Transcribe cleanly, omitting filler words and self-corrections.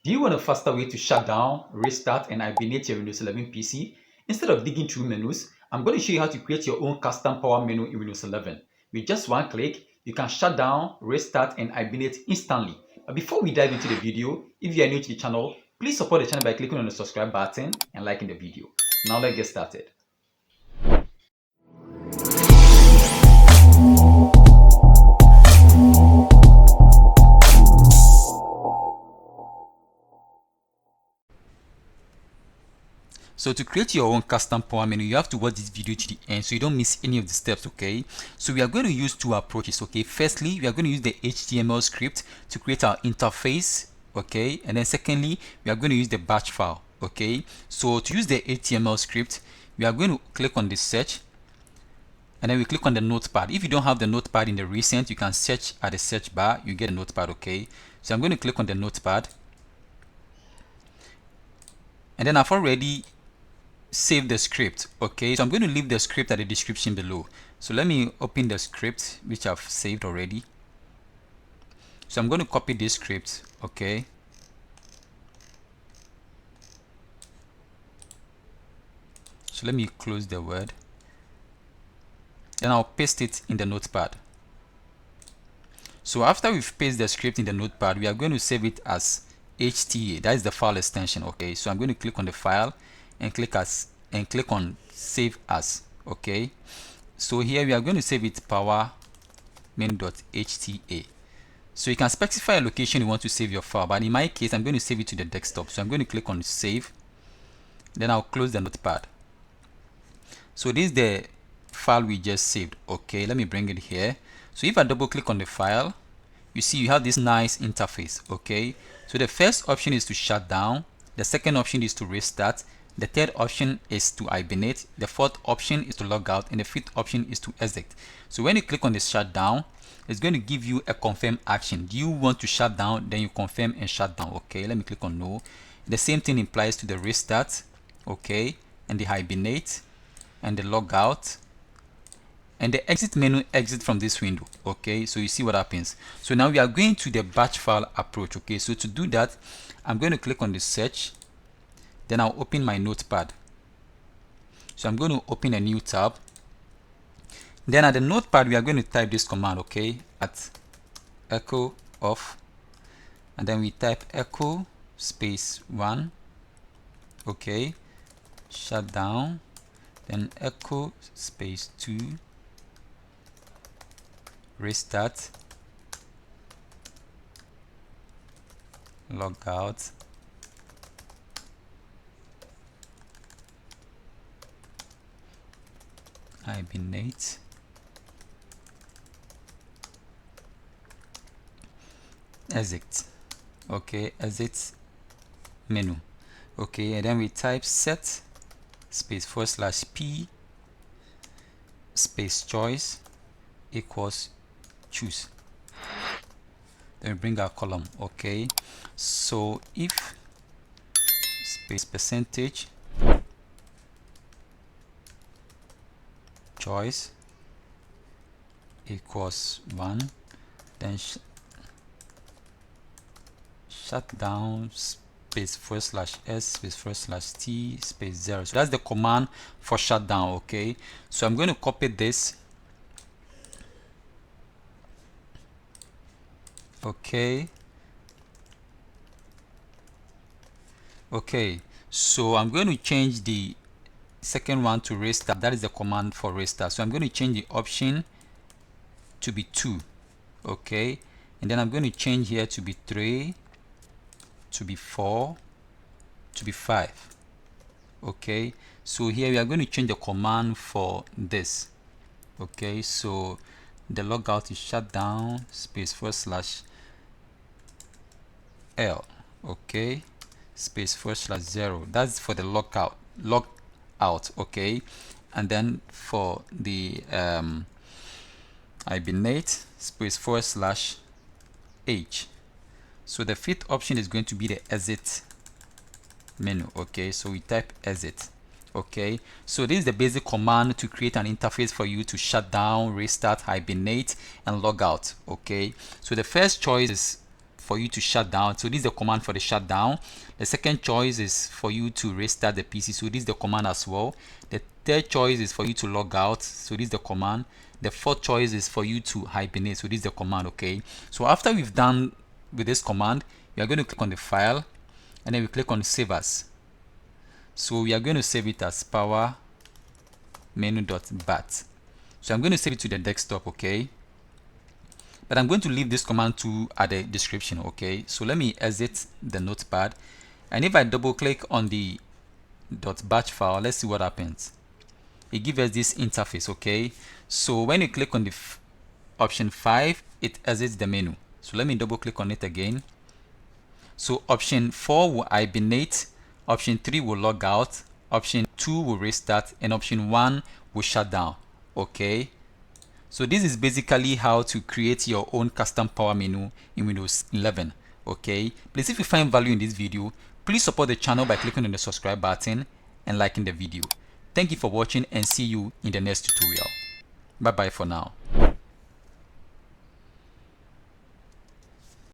Do you want a faster way to shut down, restart, and hibernate your Windows 11 PC? Instead of digging through menus, I'm going to show you how to create your own custom power menu in Windows 11. With just one click, you can shut down, restart, and hibernate instantly. But before we dive into the video, if you are new to the channel, please support the channel by clicking on the subscribe button and liking the video. Now let's get started. So to create your own custom power menu, you have to watch this video to the end so you don't miss any of the steps, okay? So we are going to use two approaches, okay? Firstly, we are going to use the HTML script to create our interface, okay? And then secondly, we are going to use the batch file, okay? So to use the HTML script, we are going to click on the search and then we click on the notepad. If you don't have the notepad in the recent, you can search at the search bar, you get a notepad, okay? So I'm going to click on the notepad and then I've already save the script, okay? So I'm going to leave the script at the description below. So let me open the script which I've saved already. So I'm going to copy this script, okay? So let me close the word. Then I'll paste it in the notepad. So after we've pasted the script in the notepad, we are going to save it as HTA. That is the file extension, okay? So I'm going to click on the file and click on save as, okay? So here we are going to save it power menu.hta. So you can specify a location you want to save your file, but in my case I'm going to save it to the desktop. So I'm going to click on save, then I'll close the notepad. So this is the file we just saved, okay? Let me bring it here. So if I double click on the file, you see you have this nice interface, okay? So the first option is to shut down, the second option is to restart, the third option is to hibernate, the fourth option is to log out, and the fifth option is to exit. So when you click on the shutdown, it's going to give you a confirm action. Do you want to shut down? Then you confirm and shut down, okay? Let me click on no. The same thing applies to the restart, okay, and the hibernate and the log out and the exit menu. Exit from this window, okay? So you see what happens. So now we are going to the batch file approach, okay? So to do that, I'm going to click on the search, then I'll open my notepad. So I'm going to open a new tab. Then at the notepad, we are going to type this command, okay? At echo off, and then we type echo space 1, okay? Shut down, then echo space 2, restart, log out, hibernate, exit, okay? Exit menu, okay? And then we type set space /p space choice equals choose. Then we bring our column, okay? So if space percentage choice equals 1, then shut down space /s space /t space 0. So that's the command for shutdown, okay? So I'm going to copy this, okay? Okay, so I'm going to change the second one to restart. That is the command for restart. So I'm going to change the option to be 2, okay? And then I'm going to change here to be 3, to be 4, to be 5, okay? So here we are going to change the command for this, okay? So the logout is shutdown space /l, okay, space /0. That's for the log out, okay? And then for the hibernate space /h. So the fifth option is going to be the exit menu, okay? So we type exit, okay? So this is the basic command to create an interface for you to shut down, restart, hibernate, and log out, okay? So the first choice is for you to shut down. So this is the command for the shutdown. The second choice is for you to restart the PC. So this is the command as well. The third choice is for you to log out. So this is the command. The fourth choice is for you to hibernate. So this is the command. Okay. So after we've done with this command, we are going to click on the file and then we click on save as. So we are going to save it as power menu.bat. So I'm going to save it to the desktop. Okay. But I'm going to leave this command to at the description. Okay, so let me exit the notepad, and if I double click on the .batch file, let's see what happens. It gives us this interface. Okay, so when you click on the option 5, it exits the menu. So let me double click on it again. So option 4 will hibernate, option 3 will log out, option 2 will restart, and option 1 will shut down. Okay, so this is basically how to create your own custom power menu in Windows 11. Okay, please, if you find value in this video, please support the channel by clicking on the subscribe button and liking the video. Thank you for watching, and see you in the next tutorial. Bye bye for now.